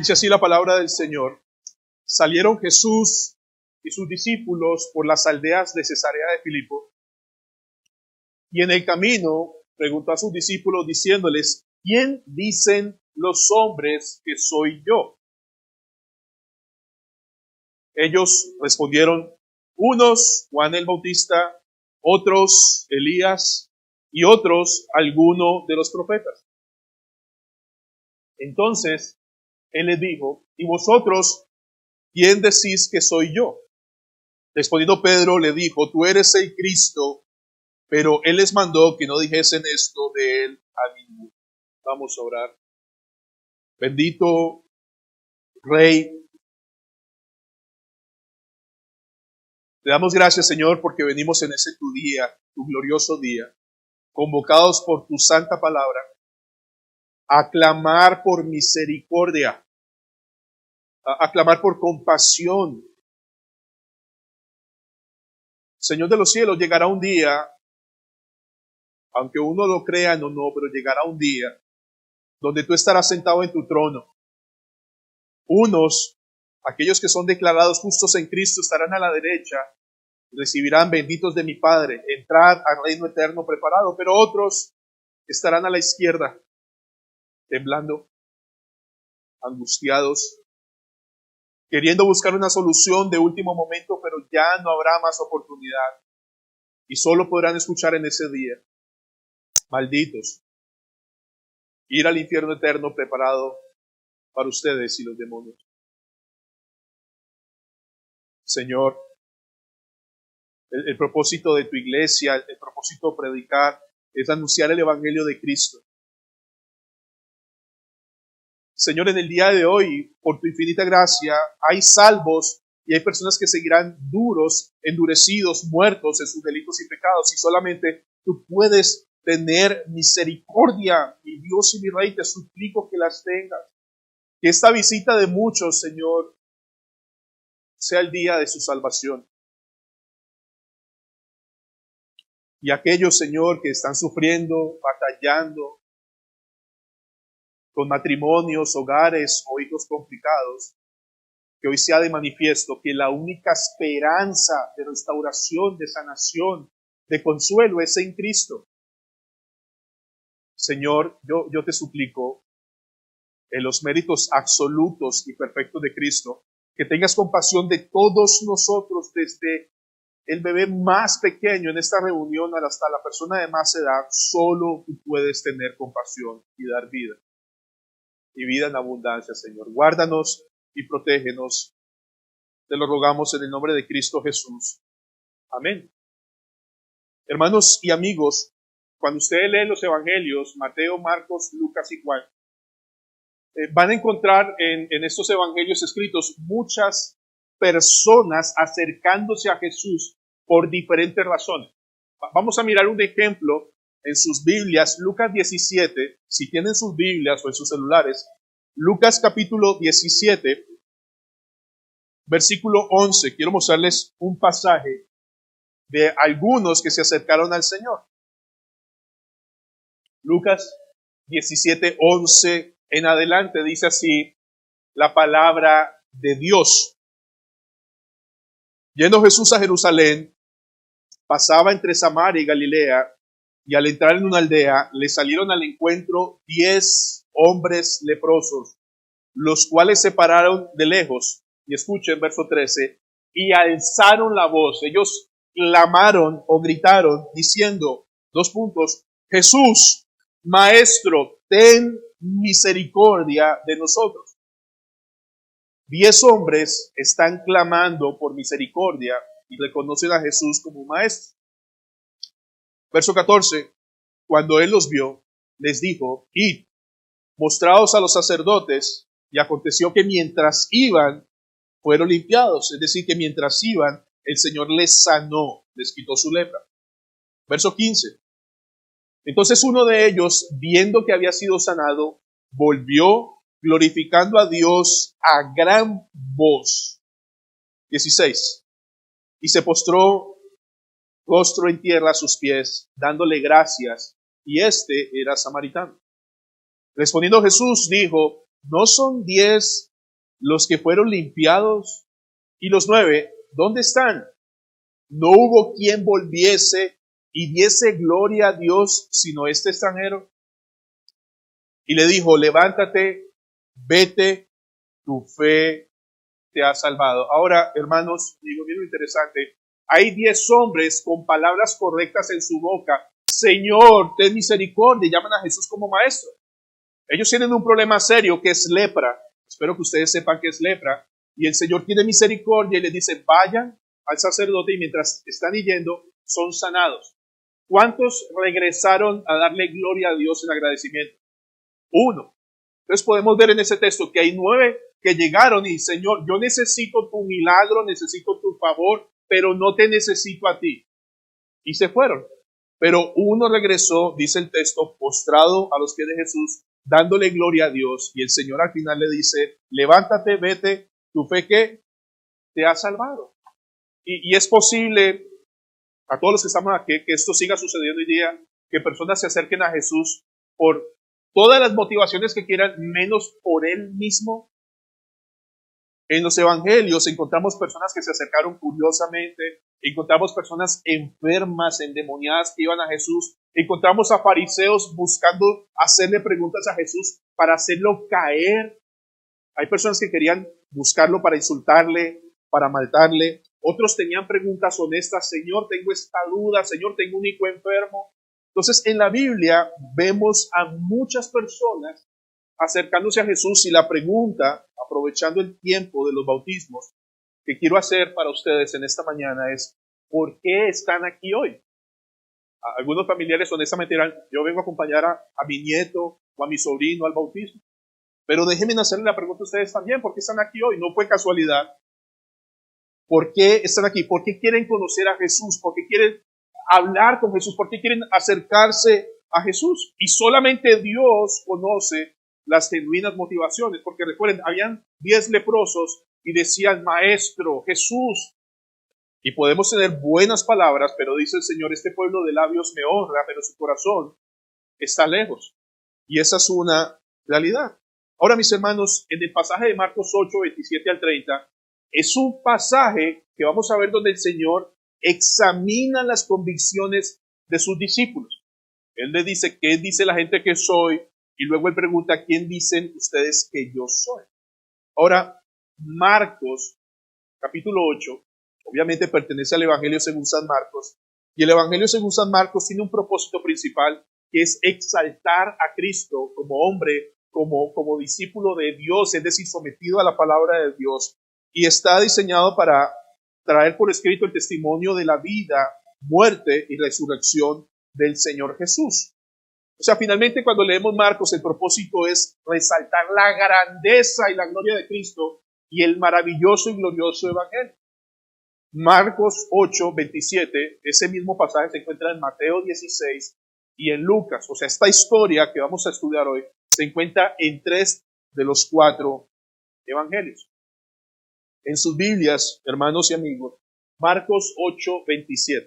Dice así la palabra del Señor. Salieron Jesús y sus discípulos por las aldeas de Cesarea de Filipo, y en el camino preguntó a sus discípulos diciéndoles: ¿quién dicen los hombres que soy yo? Ellos respondieron: unos Juan el Bautista, otros Elías y otros alguno de los profetas. Entonces él les dijo: ¿y vosotros quién decís que soy yo? Respondiendo Pedro le dijo: tú eres el Cristo. Pero él les mandó que no dijesen esto de él a ninguno. Vamos a orar. Bendito Rey, te damos gracias, Señor, porque venimos en ese tu día, tu glorioso día, convocados por tu santa palabra, a clamar por misericordia, a clamar por compasión. Señor de los cielos, llegará un día, aunque uno lo crea o no, pero llegará un día donde tú estarás sentado en tu trono. Unos, aquellos que son declarados justos en Cristo, estarán a la derecha, recibirán: benditos de mi Padre, entrad al reino eterno preparado. Pero otros estarán a la izquierda, temblando, angustiados, queriendo buscar una solución de último momento, pero ya no habrá más oportunidad. Y solo podrán escuchar en ese día: malditos, ir al infierno eterno preparado para ustedes y los demonios. Señor, el propósito de tu iglesia, el propósito de predicar, es anunciar el Evangelio de Cristo. Señor, en el día de hoy, por tu infinita gracia, hay salvos y hay personas que seguirán duros, endurecidos, muertos en sus delitos y pecados, y solamente tú puedes tener misericordia. Mi Dios y mi Rey, te suplico que las tengas. Que esta visita de muchos, Señor, sea el día de su salvación. Y aquellos, Señor, que están sufriendo, batallando, con matrimonios, hogares o hijos complicados, que hoy sea de manifiesto que la única esperanza de restauración, de sanación, de consuelo es en Cristo. Señor, yo te suplico, en los méritos absolutos y perfectos de Cristo, que tengas compasión de todos nosotros, desde el bebé más pequeño en esta reunión hasta la persona de más edad. Solo tú puedes tener compasión y dar vida. Y vida en abundancia, Señor. Guárdanos y protégenos. Te lo rogamos en el nombre de Cristo Jesús. Amén. Hermanos y amigos, cuando ustedes leen los evangelios, Mateo, Marcos, Lucas y Juan, van a encontrar en estos evangelios escritos muchas personas acercándose a Jesús por diferentes razones. Vamos a mirar un ejemplo en sus Biblias, Lucas 17, si tienen sus Biblias o en sus celulares, Lucas capítulo 17, versículo 11. Quiero mostrarles un pasaje de algunos que se acercaron al Señor. Lucas 17, 11 en adelante dice así la palabra de Dios. Yendo Jesús a Jerusalén, pasaba entre Samaria y Galilea, y al entrar en una aldea, le salieron al encuentro 10 hombres leprosos, los cuales se pararon de lejos, y escuchen verso 13, y alzaron la voz. Ellos clamaron o gritaron diciendo, Jesús, Maestro, ten misericordia de nosotros. 10 hombres están clamando por misericordia y reconocen a Jesús como un maestro. Verso 14, cuando él los vio, les dijo, id, mostraos a los sacerdotes. Y aconteció que mientras iban, fueron limpiados. Es decir, que mientras iban, el Señor les sanó, les quitó su lepra. Verso 15, entonces uno de ellos, viendo que había sido sanado, volvió glorificando a Dios a gran voz. 16, y se postró rostro en tierra a sus pies, dándole gracias, y este era samaritano. Respondiendo Jesús dijo, ¿no son 10 los que fueron limpiados? Y los 9, ¿dónde están? No hubo quien volviese y diese gloria a Dios sino este extranjero. Y le dijo, levántate, vete, tu fe te ha salvado. Ahora, hermanos, digo bien interesante, hay 10 hombres con palabras correctas en su boca. Señor, ten misericordia, y llaman a Jesús como maestro. Ellos tienen un problema serio que es lepra. Espero que ustedes sepan que es lepra. Y el Señor tiene misericordia y les dice, vayan al sacerdote y mientras están yendo, son sanados. ¿Cuántos regresaron a darle gloria a Dios en agradecimiento? 1. Entonces podemos ver en ese texto que hay 9 que llegaron y Señor, yo necesito tu milagro, necesito tu favor, pero no te necesito a ti. Y se fueron. Pero uno regresó, dice el texto, postrado a los pies de Jesús, dándole gloria a Dios. Y el Señor al final le dice, levántate, vete, tu fe que te ha salvado. Y es posible, a todos los que estamos aquí, que esto siga sucediendo hoy día, que personas se acerquen a Jesús por todas las motivaciones que quieran, menos por Él mismo. En los evangelios encontramos personas que se acercaron curiosamente, encontramos personas enfermas, endemoniadas que iban a Jesús, encontramos a fariseos buscando hacerle preguntas a Jesús para hacerlo caer. Hay personas que querían buscarlo para insultarle, para maltarle. Otros tenían preguntas honestas, Señor, tengo esta duda, Señor, tengo un hijo enfermo. Entonces, en la Biblia vemos a muchas personas acercándose a Jesús y la pregunta, aprovechando el tiempo de los bautismos, que quiero hacer para ustedes en esta mañana es, ¿por qué están aquí hoy? Algunos familiares honestamente dirán, yo vengo a acompañar a mi nieto o a mi sobrino al bautismo. Pero déjenme hacerle la pregunta a ustedes también, ¿por qué están aquí hoy? No fue casualidad. ¿Por qué están aquí? ¿Por qué quieren conocer a Jesús? ¿Por qué quieren hablar con Jesús? ¿Por qué quieren acercarse a Jesús? Y solamente Dios conoce las genuinas motivaciones, porque recuerden, habían 10 leprosos y decían, Maestro, Jesús. Y podemos tener buenas palabras, pero dice el Señor, este pueblo de labios me honra, pero su corazón está lejos. Y esa es una realidad. Ahora, mis hermanos, en el pasaje de Marcos 8, 27 al 30, es un pasaje que vamos a ver donde el Señor examina las convicciones de sus discípulos. Él le dice, ¿qué dice la gente que soy? Y luego él pregunta, ¿quién dicen ustedes que yo soy? Ahora, Marcos, capítulo 8, obviamente pertenece al Evangelio según San Marcos, y el Evangelio según San Marcos tiene un propósito principal, que es exaltar a Cristo como hombre, como discípulo de Dios, es decir, sometido a la palabra de Dios, y está diseñado para traer por escrito el testimonio de la vida, muerte y resurrección del Señor Jesús. O sea, finalmente cuando leemos Marcos, el propósito es resaltar la grandeza y la gloria de Cristo y el maravilloso y glorioso Evangelio. Marcos 8, 27, ese mismo pasaje se encuentra en Mateo 16 y en Lucas. O sea, esta historia que vamos a estudiar hoy se encuentra en 3 de los 4 evangelios. En sus Biblias, hermanos y amigos, Marcos 8, 27.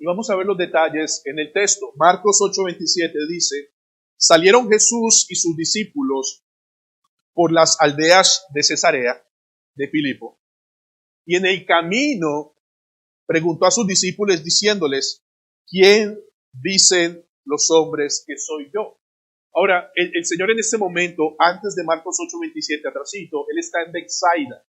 Y vamos a ver los detalles en el texto. Marcos 8, 27 dice, salieron Jesús y sus discípulos por las aldeas de Cesarea de Filipo. Y en el camino preguntó a sus discípulos diciéndoles, ¿quién dicen los hombres que soy yo? Ahora, el Señor en este momento, antes de Marcos 8, 27, atrasito, Él está en Betsaida.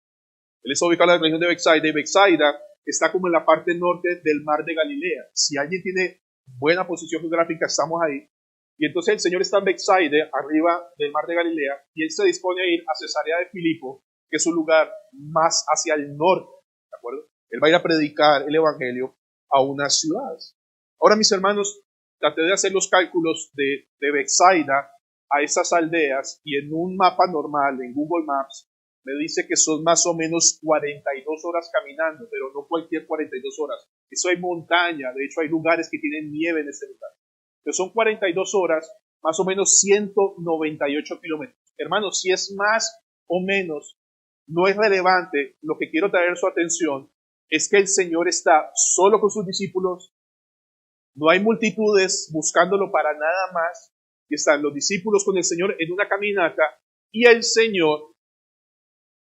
Él está ubicado en la región de Betsaida, y Betsaida está como en la parte norte del mar de Galilea. Si alguien tiene buena posición geográfica, estamos ahí. Y entonces el Señor está en Betsaida, arriba del mar de Galilea, y Él se dispone a ir a Cesarea de Filipo, que es un lugar más hacia el norte, ¿de acuerdo? Él va a ir a predicar el Evangelio a unas ciudades. Ahora, mis hermanos, traté de hacer los cálculos de Betsaida a esas aldeas, y en un mapa normal, en Google Maps, me dice que son más o menos 42 horas caminando, pero no cualquier 42 horas. Eso hay montaña, de hecho hay lugares que tienen nieve en este lugar. Pero son 42 horas, más o menos 198 kilómetros. Hermanos, si es más o menos, no es relevante. Lo que quiero traer su atención es que el Señor está solo con sus discípulos. No hay multitudes buscándolo para nada más. Y están los discípulos con el Señor en una caminata. Y el Señor,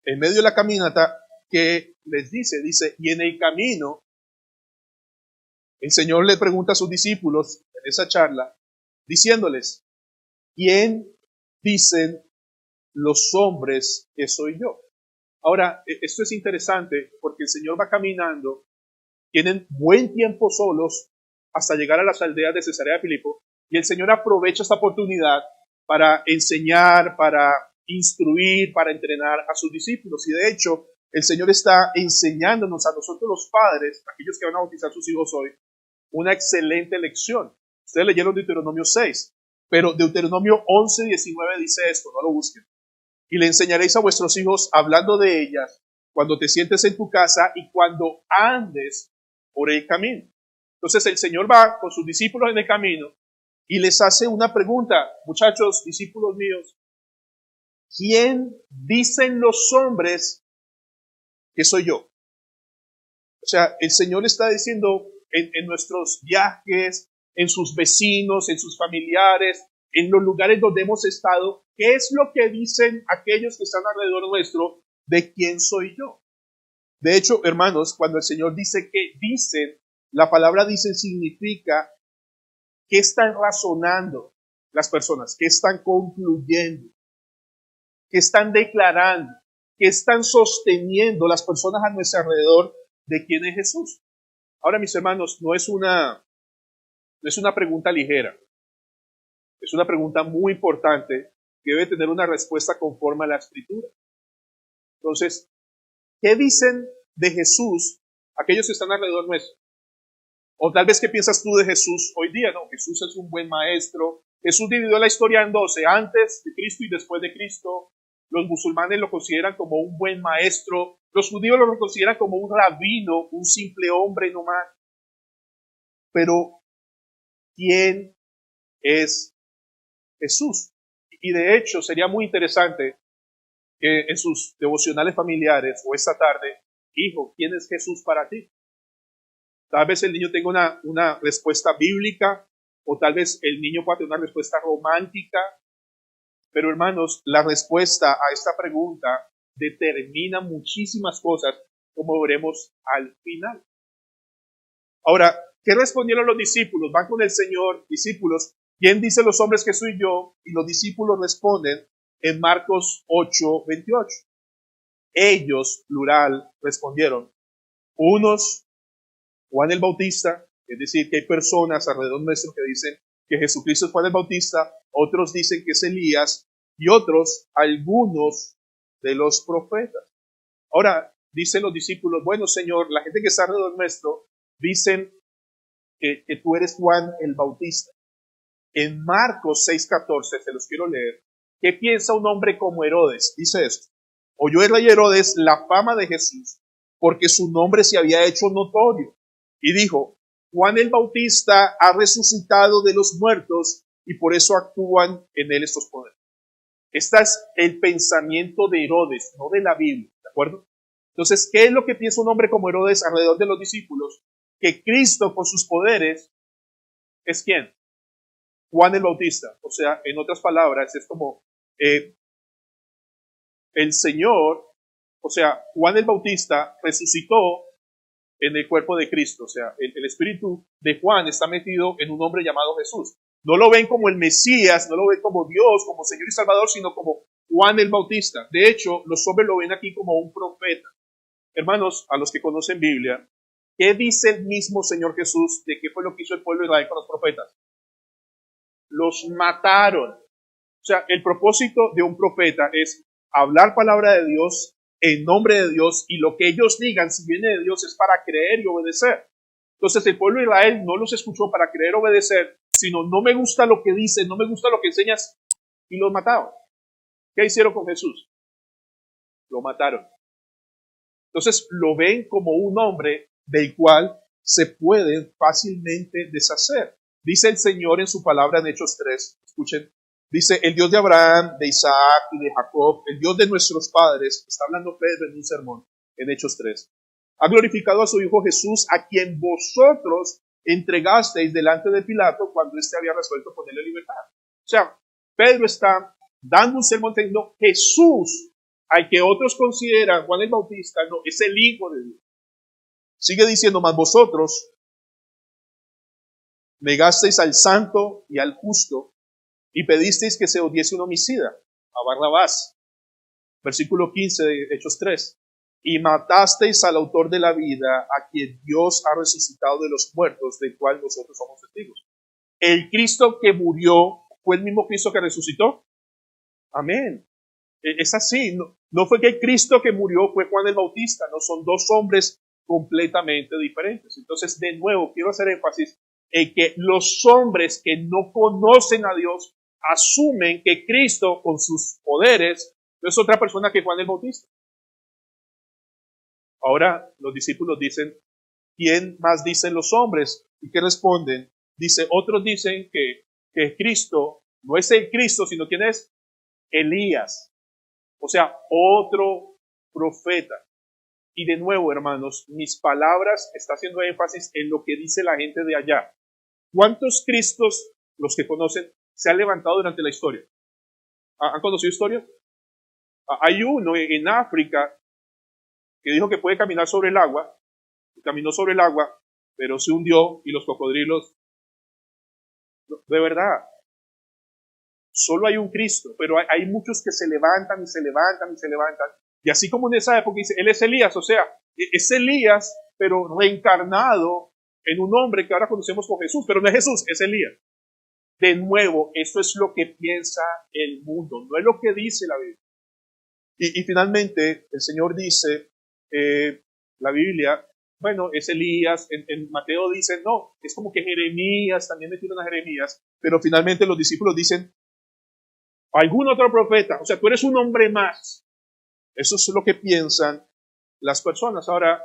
en medio de la caminata, que les dice, y en el camino, el Señor le pregunta a sus discípulos en esa charla, diciéndoles, ¿quién dicen los hombres que soy yo? Ahora, esto es interesante porque el Señor va caminando, tienen buen tiempo solos hasta llegar a las aldeas de Cesarea de Filipo, y el Señor aprovecha esta oportunidad para enseñar, para instruir, para entrenar a sus discípulos. Y de hecho, el Señor está enseñándonos a nosotros los padres, aquellos que van a bautizar a sus hijos hoy, una excelente lección. Ustedes leyeron Deuteronomio 6, pero Deuteronomio 11, 19 dice esto, no lo busquen. Y le enseñaréis a vuestros hijos hablando de ellas cuando te sientes en tu casa y cuando andes por el camino. Entonces el Señor va con sus discípulos en el camino y les hace una pregunta, muchachos, discípulos míos, ¿quién dicen los hombres que soy yo? O sea, el Señor está diciendo en nuestros viajes, en sus vecinos, en sus familiares, en los lugares donde hemos estado, ¿qué es lo que dicen aquellos que están alrededor nuestro de quién soy yo? De hecho, hermanos, cuando el Señor dice que dicen, la palabra dicen significa que están razonando las personas, que están concluyendo, que están declarando, que están sosteniendo las personas a nuestro alrededor de quién es Jesús. Ahora, mis hermanos, no es una pregunta ligera. Es una pregunta muy importante que debe tener una respuesta conforme a la Escritura. Entonces, ¿qué dicen de Jesús aquellos que están alrededor nuestro? O tal vez, ¿qué piensas tú de Jesús hoy día? No, Jesús es un buen maestro. Jesús dividió la historia en 12, antes de Cristo y después de Cristo. Los musulmanes lo consideran como un buen maestro. Los judíos lo consideran como un rabino, un simple hombre nomás. Pero, ¿quién es Jesús? Y de hecho, sería muy interesante que en sus devocionales familiares o esta tarde, hijo, ¿quién es Jesús para ti? Tal vez el niño tenga una respuesta bíblica o tal vez el niño pueda tener una respuesta romántica, pero hermanos, la respuesta a esta pregunta determina muchísimas cosas, como veremos al final. Ahora, ¿qué respondieron los discípulos? Van con el Señor, discípulos, ¿quién dice los hombres que soy yo? Y los discípulos responden en Marcos 8, 28. Ellos, plural, respondieron, unos Juan el Bautista, es decir, que hay personas alrededor nuestro que dicen que Jesucristo es Juan el Bautista, otros dicen que es Elías y otros, algunos de los profetas. Ahora, dicen los discípulos, bueno Señor, la gente que está alrededor nuestro dicen que tú eres Juan el Bautista. En Marcos 6:14, se los quiero leer, ¿qué piensa un hombre como Herodes? Dice esto, oyó el rey Herodes la fama de Jesús porque su nombre se había hecho notorio. Y dijo, Juan el Bautista ha resucitado de los muertos y por eso actúan en él estos poderes. Este es el pensamiento de Herodes, no de la Biblia, ¿de acuerdo? Entonces, ¿qué es lo que piensa un hombre como Herodes alrededor de los discípulos? Que Cristo con sus poderes es ¿quién? Juan el Bautista. O sea, en otras palabras, es como el Señor, o sea, Juan el Bautista resucitó en el cuerpo de Cristo. O sea, el espíritu de Juan está metido en un hombre llamado Jesús. No lo ven como el Mesías, no lo ven como Dios, como Señor y Salvador, sino como Juan el Bautista. De hecho, los hombres lo ven aquí como un profeta. Hermanos, a los que conocen Biblia, ¿qué dice el mismo Señor Jesús de qué fue lo que hizo el pueblo de Israel con los profetas? Los mataron. O sea, el propósito de un profeta es hablar palabra de Dios en nombre de Dios, y lo que ellos digan, si viene de Dios, es para creer y obedecer. Entonces el pueblo de Israel no los escuchó para creer y obedecer, sino no me gusta lo que dices, no me gusta lo que enseñas, y los mataron. ¿Qué hicieron con Jesús? Lo mataron. Entonces lo ven como un hombre del cual se pueden fácilmente deshacer. Dice el Señor en su palabra en Hechos 3, escuchen, dice, el Dios de Abraham, de Isaac y de Jacob, el Dios de nuestros padres, está hablando Pedro en un sermón en Hechos 3, ha glorificado a su Hijo Jesús, a quien vosotros entregasteis delante de Pilato cuando éste había resuelto ponerle libertad. O sea, Pedro está dando un sermón diciendo Jesús, al que otros consideran Juan el Bautista, no, es el Hijo de Dios. Sigue diciendo, mas vosotros negasteis al santo y al justo y pedisteis que se os diese un homicida, a Barrabás. Versículo 15 de Hechos 3. Y matasteis al autor de la vida, a quien Dios ha resucitado de los muertos, del cual nosotros somos testigos. El Cristo que murió fue el mismo Cristo que resucitó. Amén. Es así. No fue que el Cristo que murió fue Juan el Bautista. No, son dos hombres completamente diferentes. Entonces, de nuevo, quiero hacer énfasis en que los hombres que no conocen a Dios asumen que Cristo, con sus poderes, no es otra persona que Juan el Bautista. Ahora los discípulos dicen, ¿quién más dicen los hombres? ¿Y qué responden? Dice, otros dicen que Cristo no es el Cristo, sino ¿quién es? Elías. O sea, otro profeta. Y de nuevo, hermanos, mis palabras están haciendo énfasis en lo que dice la gente de allá. ¿Cuántos Cristos, los que conocen, se han levantado durante la historia? ¿Han conocido historias? Hay uno en África que dijo que puede caminar sobre el agua, y caminó sobre el agua, pero se hundió y los cocodrilos, de verdad, solo hay un Cristo, pero hay muchos que se levantan y se levantan y se levantan, y así como en esa época dice, él es Elías, o sea, es Elías, pero reencarnado en un hombre que ahora conocemos como Jesús, pero no es Jesús, es Elías. De nuevo, eso es lo que piensa el mundo, no es lo que dice la Biblia. Y finalmente, el Señor dice, la Biblia, bueno, es Elías, en Mateo dicen, no, es como que Jeremías, también metieron a Jeremías, pero finalmente los discípulos dicen, algún otro profeta, o sea, tú eres un hombre más. Eso es lo que piensan las personas. Ahora,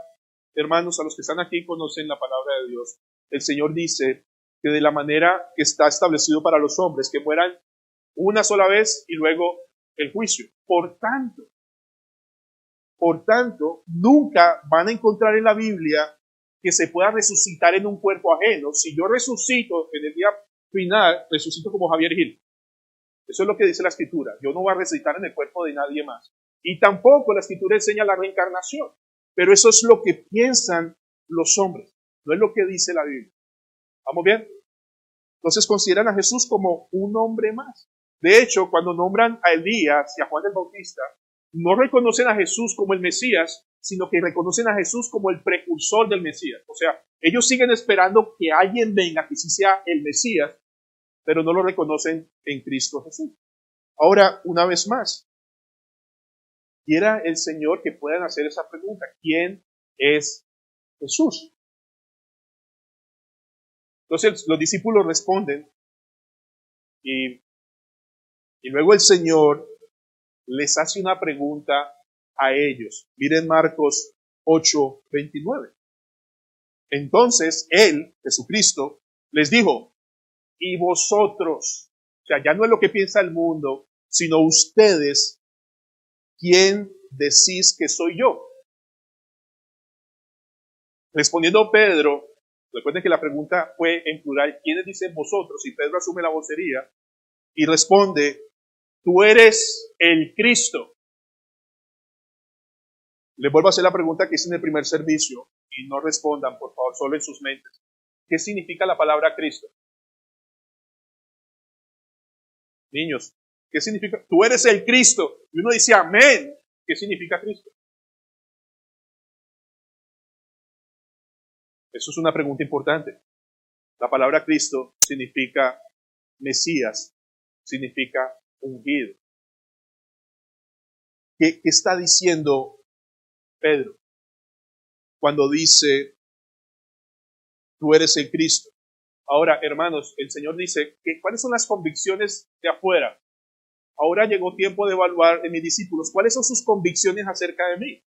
hermanos, a los que están aquí conocen la palabra de Dios. El Señor dice que de la manera que está establecido para los hombres, que mueran una sola vez y luego el juicio. Por tanto, nunca van a encontrar en la Biblia que se pueda resucitar en un cuerpo ajeno. Si yo resucito en el día final, resucito como Javier Gil. Eso es lo que dice la Escritura. Yo no voy a resucitar en el cuerpo de nadie más. Y tampoco la Escritura enseña la reencarnación. Pero eso es lo que piensan los hombres. No es lo que dice la Biblia. ¿Vamos bien? Entonces consideran a Jesús como un hombre más. De hecho, cuando nombran a Elías y a Juan el Bautista, no reconocen a Jesús como el Mesías, sino que reconocen a Jesús como el precursor del Mesías. O sea, ellos siguen esperando que alguien venga, que sí sea el Mesías, pero no lo reconocen en Cristo Jesús. Ahora, una vez más, quiera el Señor que puedan hacer esa pregunta. ¿Quién es Jesús? Entonces los discípulos responden y luego el Señor les hace una pregunta a ellos. Miren Marcos 8:29. Entonces Él, Jesucristo, les dijo, y vosotros, o sea, ya no es lo que piensa el mundo, sino ustedes, ¿quién decís que soy yo? Respondiendo Pedro, recuerden que la pregunta fue en plural, ¿quiénes dicen vosotros? Y Pedro asume la vocería y responde, tú eres el Cristo. Les vuelvo a hacer la pregunta que hice en el primer servicio y no respondan, por favor, solo en sus mentes. ¿Qué significa la palabra Cristo? Niños, ¿qué significa? Tú eres el Cristo. Y uno dice, amén. ¿Qué significa Cristo? Eso es una pregunta importante. La palabra Cristo significa Mesías, significa ungido. ¿Qué está diciendo Pedro cuando dice, tú eres el Cristo? Ahora, hermanos, el Señor dice, ¿cuáles son las convicciones de afuera? Ahora llegó tiempo de evaluar en mis discípulos, ¿cuáles son sus convicciones acerca de mí?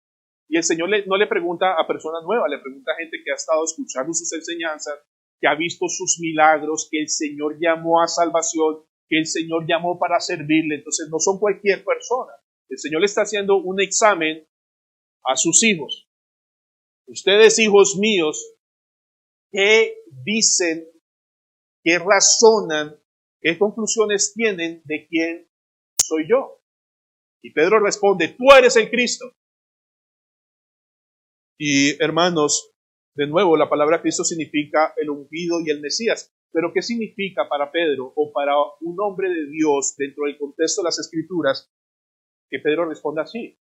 Y el Señor no le pregunta a personas nuevas, le pregunta a gente que ha estado escuchando sus enseñanzas, que ha visto sus milagros, que el Señor llamó a salvación, que el Señor llamó para servirle. Entonces no son cualquier persona. El Señor le está haciendo un examen a sus hijos. Ustedes, hijos míos, ¿qué dicen, qué razonan, qué conclusiones tienen de quién soy yo. Y Pedro responde, tú eres el Cristo. Y hermanos, de nuevo, la palabra Cristo significa el ungido y el Mesías. Pero ¿qué significa para Pedro o para un hombre de Dios dentro del contexto de las Escrituras que Pedro responda así?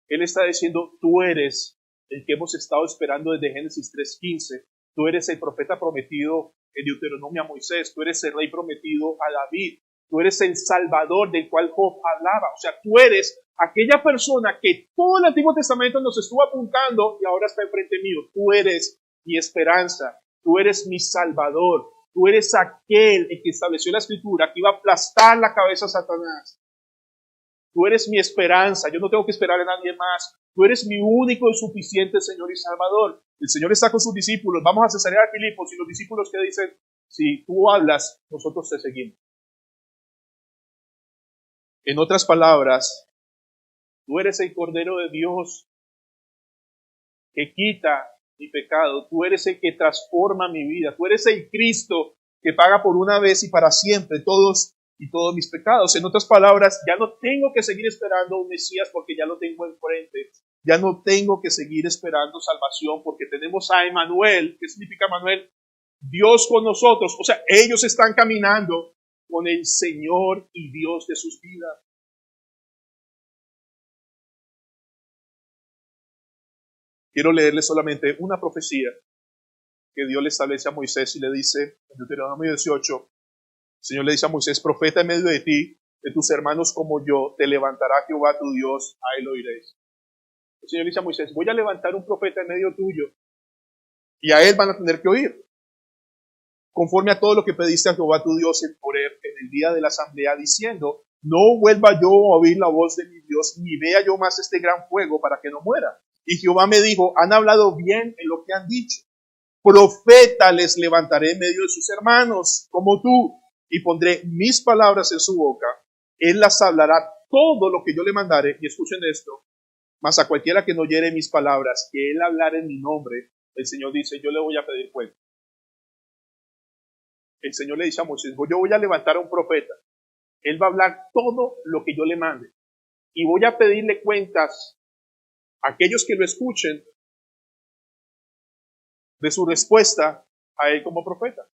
Él está diciendo, tú eres el que hemos estado esperando desde Génesis 3:15. Tú eres el profeta prometido en Deuteronomio a Moisés. Tú eres el rey prometido a David. Tú eres el Salvador del cual Job hablaba. O sea, tú eres aquella persona que todo el Antiguo Testamento nos estuvo apuntando y ahora está enfrente mío. Tú eres mi esperanza. Tú eres mi Salvador. Tú eres aquel el que estableció la Escritura que iba a aplastar la cabeza a Satanás. Tú eres mi esperanza. Yo no tengo que esperar a nadie más. Tú eres mi único y suficiente Señor y Salvador. El Señor está con sus discípulos. Vamos a Cesarea de Filipos y los discípulos que dicen, si tú hablas, nosotros te seguimos. En otras palabras, tú eres el Cordero de Dios que quita mi pecado. Tú eres el que transforma mi vida. Tú eres el Cristo que paga por una vez y para siempre todos mis pecados. En otras palabras, ya no tengo que seguir esperando un Mesías porque ya lo tengo enfrente. Ya no tengo que seguir esperando salvación porque tenemos a Emmanuel. ¿Qué significa Emmanuel? Dios con nosotros. O sea, ellos están caminando con el Señor y Dios de sus vidas. Quiero leerles solamente una profecía que Dios le establece a Moisés y le dice en Deuteronomio 18, el Señor le dice a Moisés, profeta en medio de ti, de tus hermanos como yo, te levantará Jehová tu Dios, a él oiréis. El Señor le dice a Moisés, voy a levantar un profeta en medio tuyo y a él van a tener que oír, conforme a todo lo que pediste a Jehová tu Dios en Horeb en el día de la asamblea, diciendo, no vuelva yo a oír la voz de mi Dios, ni vea yo más este gran fuego para que no muera. Y Jehová me dijo, han hablado bien en lo que han dicho. Profeta les levantaré en medio de sus hermanos, como tú, y pondré mis palabras en su boca. Él las hablará todo lo que yo le mandare. Y escuchen esto, mas a cualquiera que no oyere mis palabras, que él hablara en mi nombre, el Señor dice, yo le voy a pedir cuenta. El Señor le dice a Moisés, yo voy a levantar a un profeta. Él va a hablar todo lo que yo le mande. Y voy a pedirle cuentas a aquellos que lo escuchen de su respuesta a él como profeta.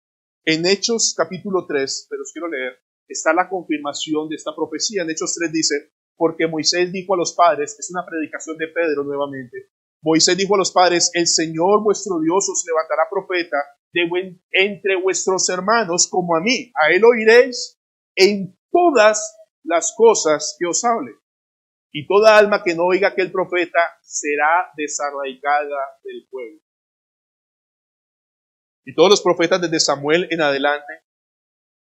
En Hechos capítulo 3, pero os quiero leer, está la confirmación de esta profecía. En Hechos 3 dice, porque Moisés dijo a los padres, es una predicación de Pedro nuevamente, Moisés dijo a los padres, el Señor vuestro Dios os levantará profeta entre vuestros hermanos como a mí. A él oiréis en todas las cosas que os hable. Y toda alma que no oiga aquel profeta será desarraigada del pueblo. Y todos los profetas desde Samuel en adelante,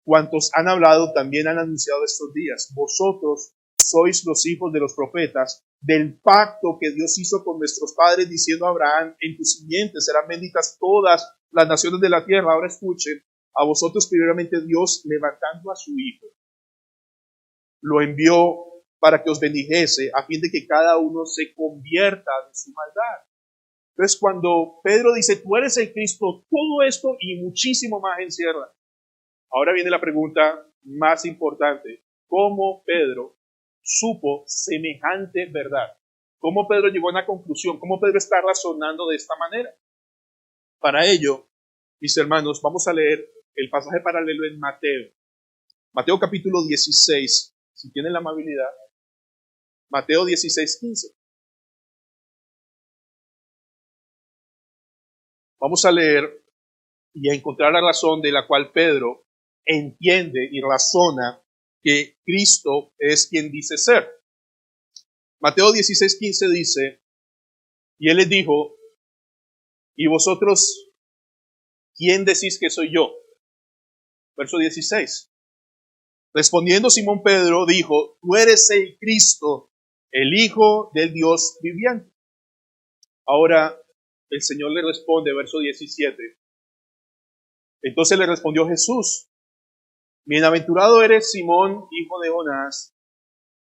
cuantos han hablado, también han anunciado estos días. Vosotros sois los hijos de los profetas, del pacto que Dios hizo con nuestros padres, diciendo a Abraham, en tus simientes serán benditas todas las naciones de la tierra. Ahora escuchen, a vosotros primeramente Dios, levantando a su Hijo, lo envió para que os bendijese, a fin de que cada uno se convierta de su maldad. Entonces, cuando Pedro dice, tú eres el Cristo, todo esto y muchísimo más encierra. Ahora viene la pregunta más importante. ¿Cómo Pedro supo semejante verdad? ¿Cómo Pedro llegó a una conclusión? ¿Cómo Pedro está razonando de esta manera? Para ello, mis hermanos, vamos a leer el pasaje paralelo en Mateo. Mateo capítulo 16, si tienen la amabilidad. Mateo 16:15. Vamos a leer y a encontrar la razón de la cual Pedro entiende y razona que Cristo es quien dice ser. Mateo 16:15 dice, y él les dijo, ¿y vosotros quién decís que soy yo? Verso 16. Respondiendo Simón Pedro dijo, tú eres el Cristo, el Hijo del Dios viviente. Ahora el Señor le responde, verso 17. Entonces le respondió Jesús, bienaventurado eres Simón, hijo de Jonás,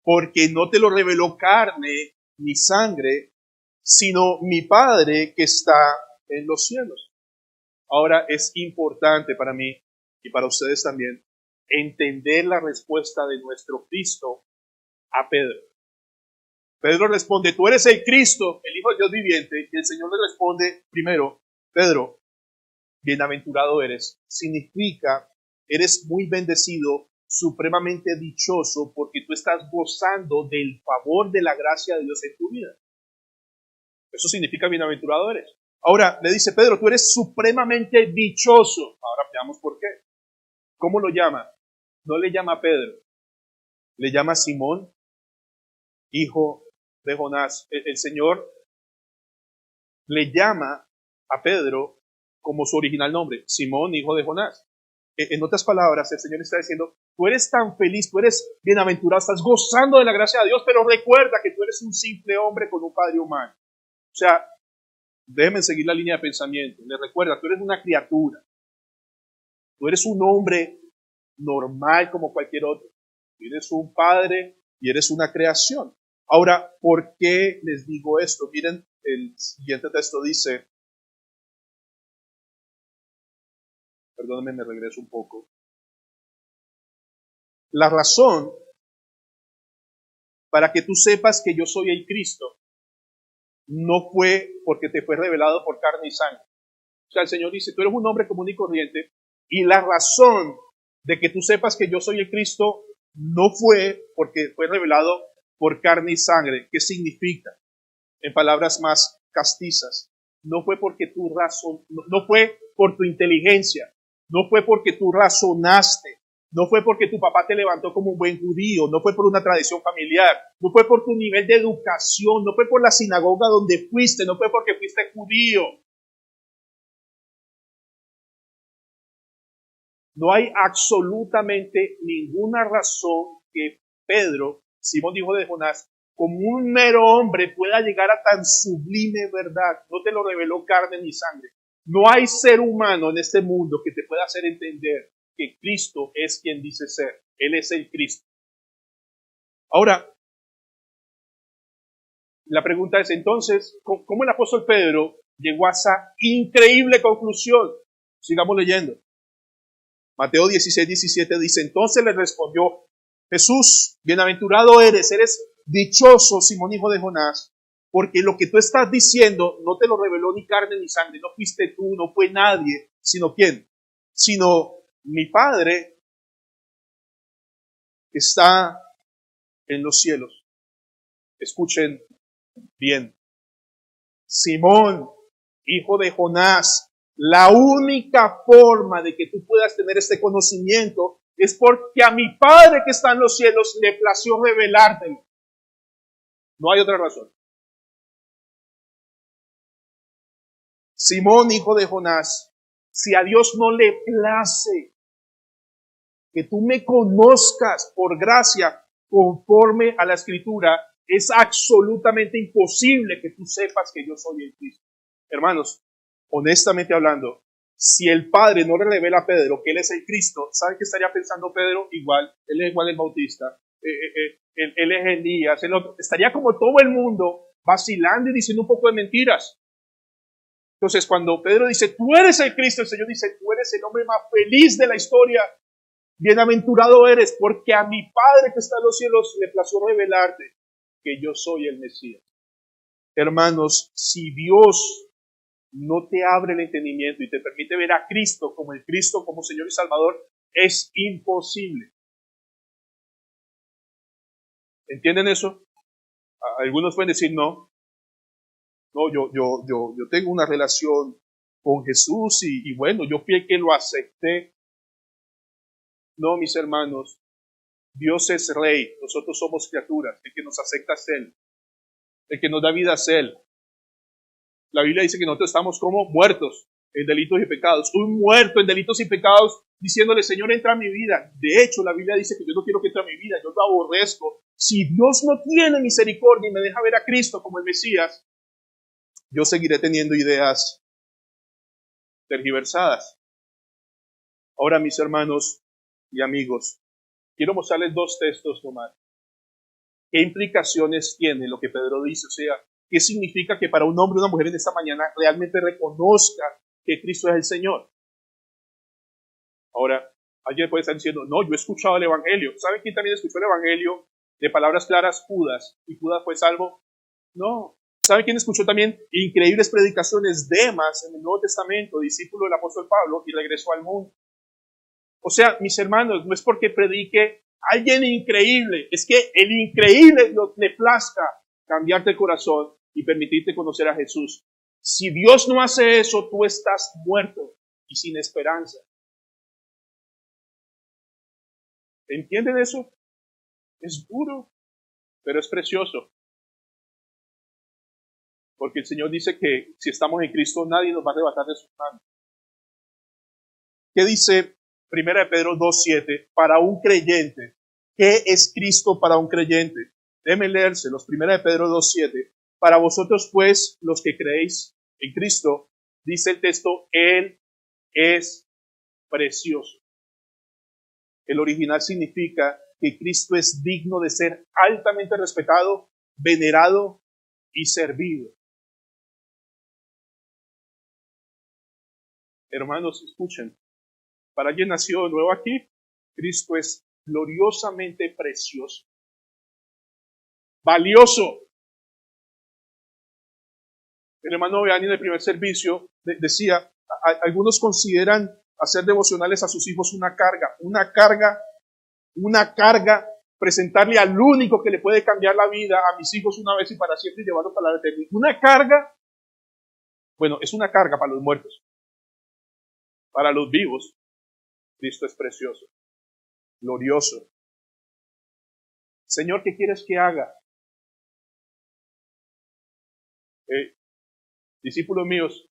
porque no te lo reveló carne ni sangre, sino mi Padre que está en los cielos. Ahora es importante para mí y para ustedes también entender la respuesta de nuestro Cristo a Pedro. Pedro responde, tú eres el Cristo, el Hijo de Dios viviente. Y el Señor le responde primero, Pedro, bienaventurado eres. Significa, eres muy bendecido, supremamente dichoso, porque tú estás gozando del favor de la gracia de Dios en tu vida. Eso significa bienaventurado eres. Ahora, le dice Pedro, tú eres supremamente dichoso. Ahora veamos por qué. ¿Cómo lo llama? No le llama Pedro, le llama Simón, hijo de Jonás. El Señor le llama a Pedro como su original nombre, Simón, hijo de Jonás. En otras palabras, el Señor está diciendo, tú eres tan feliz, tú eres bienaventurado, estás gozando de la gracia de Dios, pero recuerda que tú eres un simple hombre con un padre humano. O sea, déjenme seguir la línea de pensamiento. Le recuerda, tú eres una criatura. Tú eres un hombre normal como cualquier otro. Tú eres un padre y eres una creación. Ahora, ¿por qué les digo esto? Miren, el siguiente texto dice, perdónenme, me regreso un poco. La razón para que tú sepas que yo soy el Cristo no fue porque te fue revelado por carne y sangre. O sea, el Señor dice, tú eres un hombre común y corriente, y la razón de que tú sepas que yo soy el Cristo no fue porque fue revelado por carne y sangre. ¿Qué significa? En palabras más castizas, no fue porque tú no fue por tu inteligencia, no fue porque tú razonaste, no fue porque tu papá te levantó como un buen judío, no fue por una tradición familiar, no fue por tu nivel de educación, no fue por la sinagoga donde fuiste, no fue porque fuiste judío. No hay absolutamente ninguna razón que Pedro, Simón hijo de Jonás, como un mero hombre pueda llegar a tan sublime verdad. No te lo reveló carne ni sangre. No hay ser humano en este mundo que te pueda hacer entender que Cristo es quien dice ser. Él es el Cristo. Ahora, la pregunta es entonces, ¿cómo el apóstol Pedro llegó a esa increíble conclusión? Sigamos leyendo. Mateo 16, 17 dice, entonces le respondió Jesús, bienaventurado eres dichoso, Simón hijo de Jonás, porque lo que tú estás diciendo no te lo reveló ni carne ni sangre, no fuiste tú, no fue nadie, sino ¿quién? Sino mi Padre que está en los cielos. Escuchen bien. Simón, hijo de Jonás, la única forma de que tú puedas tener este conocimiento es porque a mi Padre que está en los cielos le plació revelártelo. No hay otra razón. Simón, hijo de Jonás, si a Dios no le place que tú me conozcas por gracia conforme a la Escritura, es absolutamente imposible que tú sepas que yo soy el Cristo. Hermanos, honestamente hablando, si el Padre no le revela a Pedro que Él es el Cristo, ¿saben qué estaría pensando Pedro? Igual, Él es igual el Bautista, él es Elías, estaría como todo el mundo vacilando y diciendo un poco de mentiras. Entonces, cuando Pedro dice, tú eres el Cristo, el Señor dice, tú eres el hombre más feliz de la historia. Bienaventurado eres, porque a mi Padre que está en los cielos le plació revelarte que yo soy el Mesías. Hermanos, si Dios no te abre el entendimiento y te permite ver a Cristo como el Cristo, como Señor y Salvador, es imposible. ¿Entienden eso? Algunos pueden decir no. No, yo tengo una relación con Jesús y bueno, yo fui el que lo acepté. No, mis hermanos, Dios es Rey, nosotros somos criaturas, el que nos acepta es Él, el que nos da vida es Él. La Biblia dice que nosotros estamos como muertos en delitos y pecados, un muerto en delitos y pecados, diciéndole, Señor, entra a mi vida. De hecho, la Biblia dice que yo no quiero que entre a mi vida, yo lo aborrezco. Si Dios no tiene misericordia y me deja ver a Cristo como el Mesías, yo seguiré teniendo ideas tergiversadas. Ahora, mis hermanos y amigos, quiero mostrarles dos textos nomás. ¿Qué implicaciones tiene lo que Pedro dice? O sea, ¿qué significa que para un hombre o una mujer en esta mañana realmente reconozca que Cristo es el Señor? Ahora, Alguien puede estar diciendo, no, yo he escuchado el Evangelio. ¿Saben quién también escuchó el Evangelio? De palabras claras, Judas. ¿Y Judas fue salvo? No. ¿Saben quién escuchó también increíbles predicaciones? Demas en el Nuevo Testamento, discípulo del apóstol Pablo, y regresó al mundo. O sea, mis hermanos, no es porque predique alguien increíble, es que el increíble le plazca cambiarte el corazón y permitirte conocer a Jesús. Si Dios no hace eso, tú estás muerto y sin esperanza. ¿Entienden eso? Es duro, pero es precioso. Porque el Señor dice que si estamos en Cristo, nadie nos va a arrebatar de sus manos. ¿Qué dice 1 Pedro 2:7? Para un creyente. ¿Qué es Cristo para un creyente? Déjenme leérselos. 1 Pedro 2:7. Para vosotros, pues, los que creéis en Cristo, dice el texto, Él es precioso. El original significa que Cristo es digno de ser altamente respetado, venerado y servido. Hermanos, escuchen. Para alguien nacido de nuevo aquí, Cristo es gloriosamente precioso, valioso. El hermano Beani en el primer servicio decía, algunos consideran hacer devocionales a sus hijos una carga, presentarle al único que le puede cambiar la vida a mis hijos una vez y para siempre y llevarlo para la eternidad. Una carga, bueno, es una carga para los muertos. Para los vivos, Cristo es precioso, glorioso. Señor, ¿qué quieres que haga? Discípulos míos,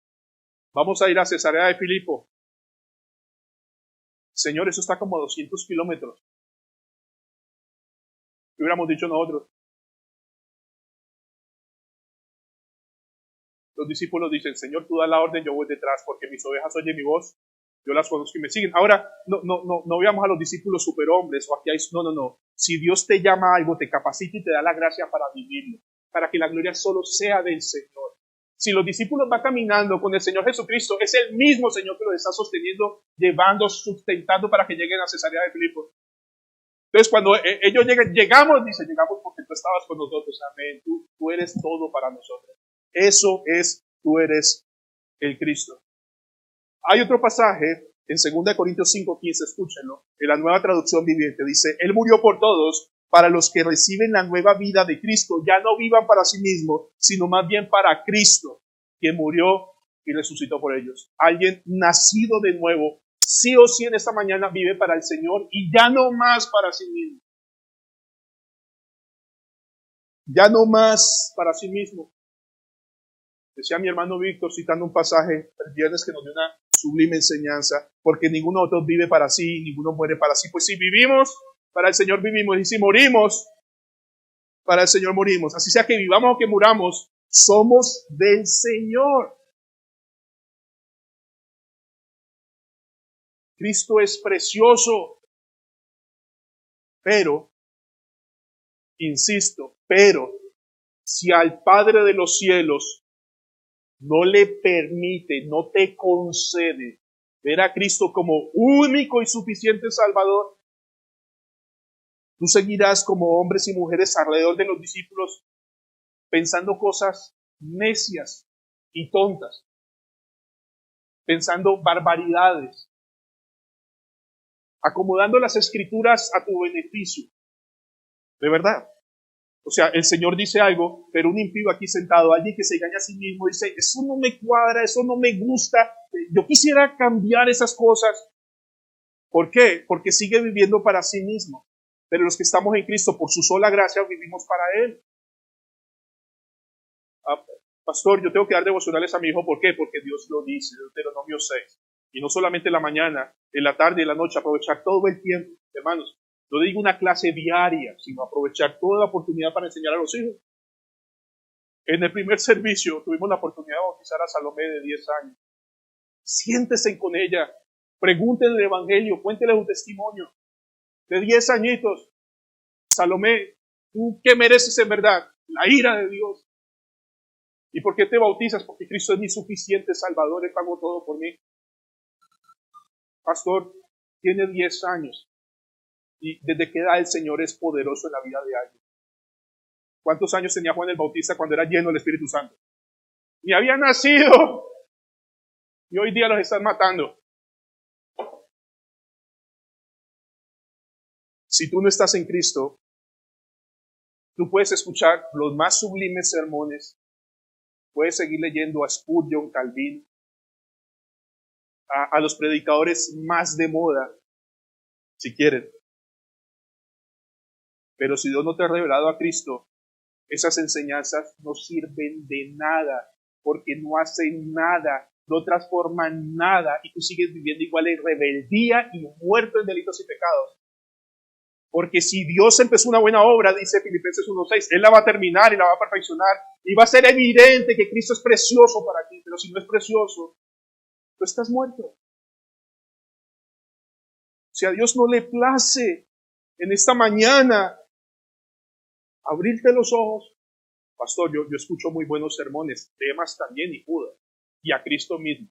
vamos a ir a Cesarea de Filipo. Señor, eso está como a 200 kilómetros. ¿Qué hubiéramos dicho nosotros? Los discípulos dicen, Señor, tú das la orden, yo voy detrás, porque mis ovejas oyen mi voz, yo las conozco y me siguen. Ahora, no veamos a los discípulos superhombres, o aquí hay, no. Si Dios te llama a algo, te capacita y te da la gracia para vivirlo, para que la gloria solo sea del Señor. Si los discípulos van caminando con el Señor Jesucristo, es el mismo Señor que los está sosteniendo, llevando, sustentando para que lleguen a Cesarea de Filipo. Entonces, cuando ellos llegamos porque tú estabas con nosotros, amén. Tú eres todo para nosotros. Eso es, tú eres el Cristo. Hay otro pasaje en 2 Corintios 5:15, escúchenlo, en la Nueva Traducción Viviente, dice, Él murió por todos, para los que reciben la nueva vida de Cristo, ya no vivan para sí mismos, sino más bien para Cristo, quien murió y resucitó por ellos. Alguien nacido de nuevo, sí o sí en esta mañana vive para el Señor y ya no más para sí mismo. Ya no más para sí mismo. Decía mi hermano Víctor, citando un pasaje el viernes que nos dio una sublime enseñanza, porque ninguno de nosotros vive para sí, ninguno muere para sí. Pues si vivimos, para el Señor vivimos, y si morimos, para el Señor morimos. Así sea que vivamos o que muramos, somos del Señor. Cristo es precioso, pero, insisto, si al Padre de los cielos no le permite, no te concede ver a Cristo como único y suficiente Salvador, tú seguirás como hombres y mujeres alrededor de los discípulos pensando cosas necias y tontas, pensando barbaridades, acomodando las escrituras a tu beneficio. De verdad. O sea, el Señor dice algo, pero un impío aquí sentado, alguien que se engaña a sí mismo, dice, eso no me cuadra, eso no me gusta, yo quisiera cambiar esas cosas. ¿Por qué? Porque sigue viviendo para sí mismo. Pero los que estamos en Cristo, por su sola gracia, vivimos para Él. Pastor, yo tengo que dar devocionales a mi hijo, ¿por qué? Porque Dios lo dice, Deuteronomio 6. Y no solamente en la mañana, en la tarde y en la noche, aprovechar todo el tiempo. Hermanos, no digo una clase diaria, sino aprovechar toda la oportunidad para enseñar a los hijos. En el primer servicio tuvimos la oportunidad de bautizar a Salomé de 10 años. Siéntese con ella, pregúntenle el Evangelio, cuéntele un testimonio. De 10 añitos, Salomé, ¿tú qué mereces en verdad? La ira de Dios. ¿Y por qué te bautizas? Porque Cristo es mi suficiente Salvador, Él pagó todo por mí. Pastor, tiene 10 años. Y desde qué edad el Señor es poderoso en la vida de alguien. ¿Cuántos años tenía Juan el Bautista cuando era lleno del Espíritu Santo? Ni había nacido. Y hoy día los están matando. Si tú no estás en Cristo, tú puedes escuchar los más sublimes sermones, puedes seguir leyendo a Spurgeon, Calvin, a los predicadores más de moda, si quieren. Pero si Dios no te ha revelado a Cristo, esas enseñanzas no sirven de nada, porque no hacen nada, no transforman nada, y tú sigues viviendo igual en rebeldía y muerto en delitos y pecados. Porque si Dios empezó una buena obra, dice Filipenses 1:6, Él la va a terminar y la va a perfeccionar, y va a ser evidente que Cristo es precioso para ti, pero si no es precioso, tú estás muerto. Si a Dios no le place en esta mañana abrirte los ojos, pastor, yo escucho muy buenos sermones, temas también y Judas, y a Cristo mismo.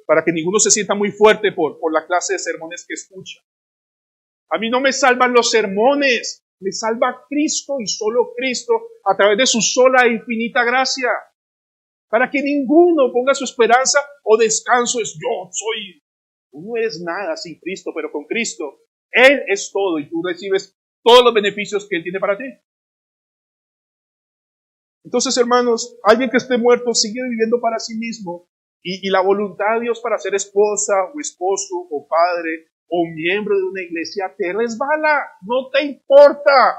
Para que ninguno se sienta muy fuerte por la clase de sermones que escucha. A mí no me salvan los sermones, me salva Cristo y solo Cristo a través de su sola e infinita gracia. Para que ninguno ponga su esperanza o descanso es yo soy. Tú no eres nada sin Cristo, pero con Cristo Él es todo y tú recibes todos los beneficios que Él tiene para ti. Entonces, hermanos, alguien que esté muerto sigue viviendo para sí mismo y la voluntad de Dios para ser esposa o esposo o padre o miembro de una iglesia te resbala, no te importa,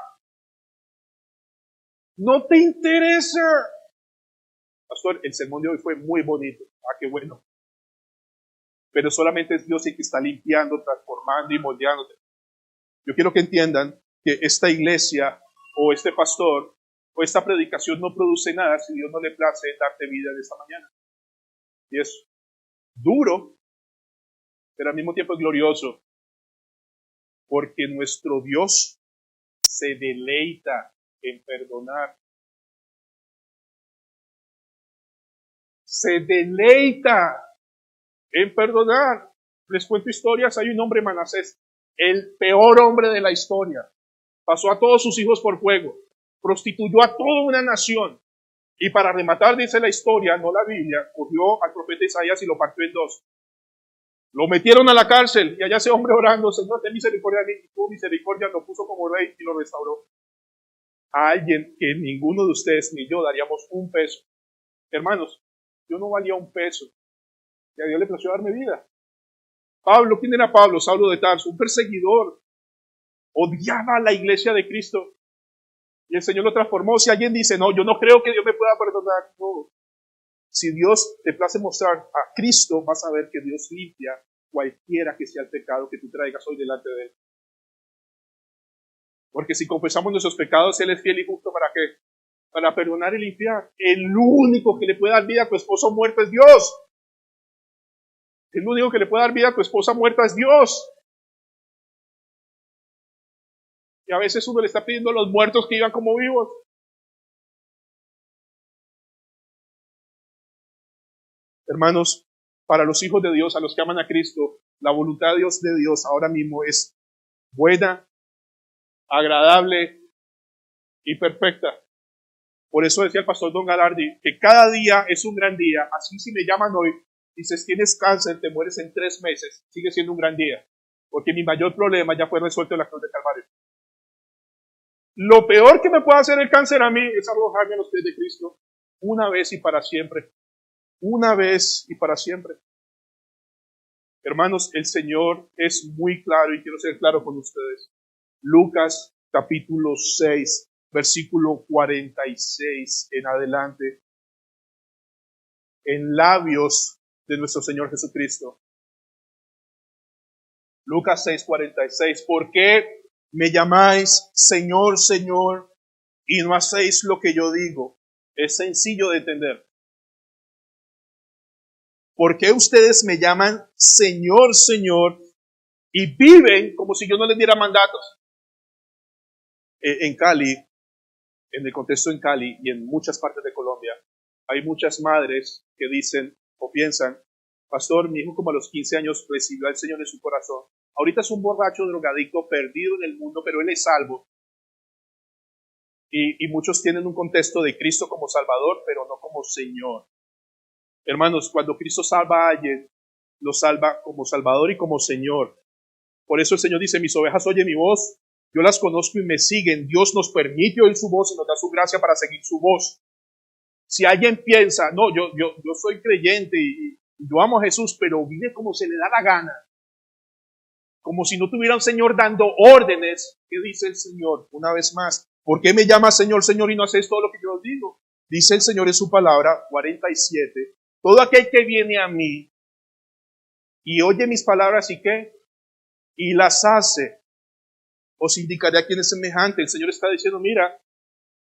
no te interesa. Pastor, el sermón de hoy fue muy bonito, qué bueno. Pero solamente es Dios el que está limpiando, transformando y moldeándote. Yo quiero que entiendan que esta iglesia o este pastor o esta predicación no produce nada si Dios no le place darte vida en esta mañana. Y es duro, pero al mismo tiempo es glorioso, porque nuestro Dios se deleita en perdonar. Se deleita en perdonar. Les cuento historias. Hay un hombre, Manasés, el peor hombre de la historia. Pasó a todos sus hijos por fuego. Prostituyó a toda una nación. Y para rematar, dice la historia, no la Biblia, cogió al profeta Isaías y lo partió en dos. Lo metieron a la cárcel y allá ese hombre orando, Señor, ten misericordia de mí. Y tuvo misericordia, lo puso como rey y lo restauró. A alguien que ninguno de ustedes ni yo daríamos un peso. Hermanos, yo no valía un peso. Y a Dios le plació darme vida. Pablo, ¿quién era Pablo? Saulo de Tarso, un perseguidor. Odiaba a la iglesia de Cristo. Y el Señor lo transformó. Si alguien dice, no, yo no creo que Dios me pueda perdonar. No. Si Dios te place mostrar a Cristo, vas a ver que Dios limpia cualquiera que sea el pecado que tú traigas hoy delante de Él. Porque si confesamos nuestros pecados, Él es fiel y justo ¿para qué? Para perdonar y limpiar. El único que le puede dar vida a tu esposo muerto es Dios. El único que le puede dar vida a tu esposa muerta es Dios. Y a veces uno le está pidiendo a los muertos que vivan como vivos. Hermanos, para los hijos de Dios, a los que aman a Cristo, la voluntad de Dios ahora mismo es buena, agradable y perfecta. Por eso decía el pastor Don Galardi que cada día es un gran día. Así si me llaman hoy, dices tienes cáncer, te mueres en 3 meses, sigue siendo un gran día. Porque mi mayor problema ya fue resuelto en la cruz de Calvario. Lo peor que me puede hacer el cáncer a mí es arrojarme a los pies de Cristo una vez y para siempre. Una vez y para siempre. Hermanos, el Señor es muy claro y quiero ser claro con ustedes. Lucas capítulo 6, versículo 46 en adelante, en labios de nuestro Señor Jesucristo. Lucas 6, 46. ¿Por qué me llamáis Señor, Señor, y no hacéis lo que yo digo? Es sencillo de entender. ¿Por qué ustedes me llaman Señor, Señor, y viven como si yo no les diera mandatos? En Cali, en el contexto en Cali y en muchas partes de Colombia, hay muchas madres que dicen o piensan, Pastor, mi hijo como a los 15 años recibió al Señor en su corazón. Ahorita es un borracho drogadicto perdido en el mundo, pero él es salvo. Y muchos tienen un contexto de Cristo como Salvador, pero no como Señor. Hermanos, cuando Cristo salva a alguien, lo salva como Salvador y como Señor. Por eso el Señor dice, mis ovejas oyen mi voz, yo las conozco y me siguen. Dios nos permite oír su voz y nos da su gracia para seguir su voz. Si alguien piensa, no, yo soy creyente y yo amo a Jesús, pero vive como se le da la gana, como si no tuviera un Señor dando órdenes, ¿qué dice el Señor? Una vez más, ¿por qué me llamas Señor, Señor y no haces todo lo que yo os digo? Dice el Señor en su palabra, 47, todo aquel que viene a mí y oye mis palabras y qué, y las hace, os indicaré a quién es semejante. El Señor está diciendo, mira,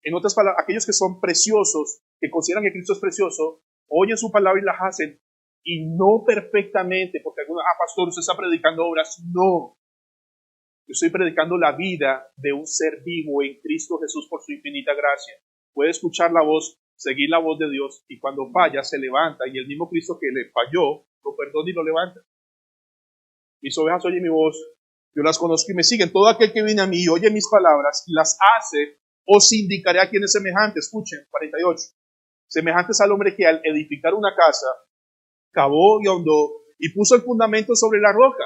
en otras palabras, aquellos que son preciosos, que consideran que Cristo es precioso, oyen su palabra y las hacen, y no perfectamente, porque algunos, pastor, usted está predicando obras. No, yo estoy predicando la vida de un ser vivo en Cristo Jesús por su infinita gracia. Puede escuchar la voz, seguir la voz de Dios, y cuando falla se levanta, y el mismo Cristo que le falló, lo perdona y lo levanta. Mis ovejas oyen mi voz, yo las conozco y me siguen. Todo aquel que viene a mí y oye mis palabras y las hace, os indicaré a quién es semejante. Escuchen, 48. Semejantes al hombre que al edificar una casa, cavó y ahondó y puso el fundamento sobre la roca.